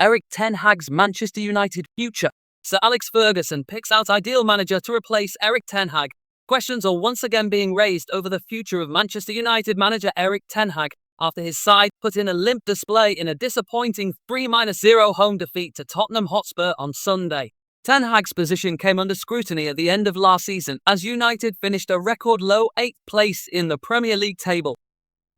Erik ten Hag's Manchester United future. Sir Alex Ferguson picks out ideal manager to replace Erik ten Hag. Questions are once again being raised over the future of Manchester United manager Erik ten Hag after his side put in a limp display in a disappointing 3-0 home defeat to Tottenham Hotspur on Sunday. Ten Hag's position came under scrutiny at the end of last season as United finished a record low 8th place in the Premier League table.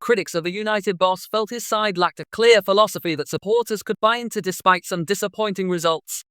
Critics of the United boss felt his side lacked a clear philosophy that supporters could buy into despite some disappointing results.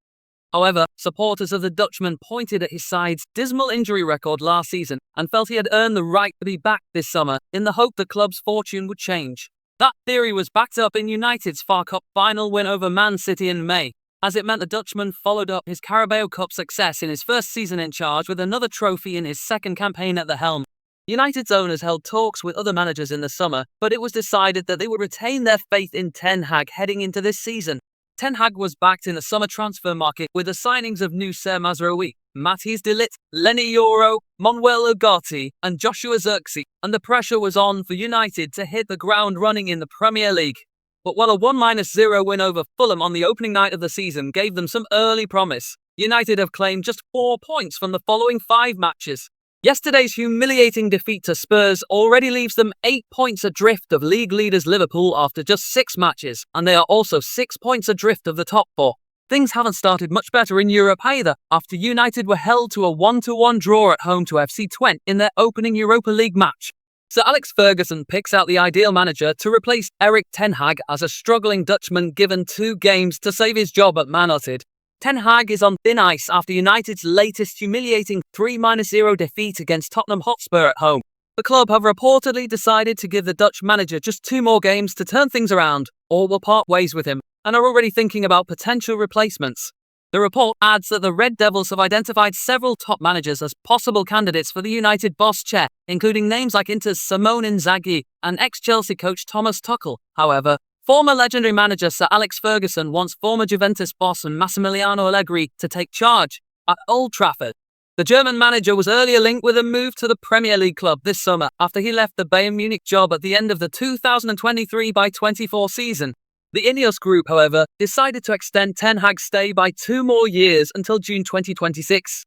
However, supporters of the Dutchman pointed at his side's dismal injury record last season and felt he had earned the right to be back this summer in the hope the club's fortune would change. That theory was backed up in United's FA Cup final win over Man City in May, as it meant the Dutchman followed up his Carabao Cup success in his first season in charge with another trophy in his second campaign at the helm. United's owners held talks with other managers in the summer, but it was decided that they would retain their faith in Ten Hag heading into this season. Ten Hag was backed in the summer transfer market with the signings of Noussair Mazraoui, Matthijs de Ligt, Lenny Yoro, Manuel Ugarte and Joshua Zirkzee, and the pressure was on for United to hit the ground running in the Premier League. But while a 1-0 win over Fulham on the opening night of the season gave them some early promise, United have claimed just 4 points from the following 5 matches. Yesterday's humiliating defeat to Spurs already leaves them 8 points adrift of league leaders Liverpool after just 6 matches, and they are also 6 points adrift of the top 4. Things haven't started much better in Europe either, after United were held to a 1-1 draw at home to FC Twente in their opening Europa League match. Sir Alex Ferguson picks out the ideal manager to replace Erik ten Hag as a struggling Dutchman given 2 games to save his job at Man United. Ten Hag is on thin ice after United's latest humiliating 3-0 defeat against Tottenham Hotspur at home. The club have reportedly decided to give the Dutch manager just 2 more games to turn things around, or will part ways with him, and are already thinking about potential replacements. The report adds that the Red Devils have identified several top managers as possible candidates for the United boss chair, including names like Inter's Simone Inzaghi and ex-Chelsea coach Thomas Tuchel. However, former legendary manager Sir Alex Ferguson wants former Juventus boss Massimiliano Allegri to take charge at Old Trafford. The German manager was earlier linked with a move to the Premier League club this summer after he left the Bayern Munich job at the end of the 2023-24 season. The Ineos group, however, decided to extend Ten Hag's stay by 2 more years until June 2026.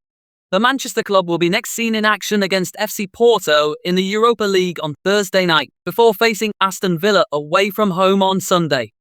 The Manchester club will be next seen in action against FC Porto in the Europa League on Thursday night, before facing Aston Villa away from home on Sunday.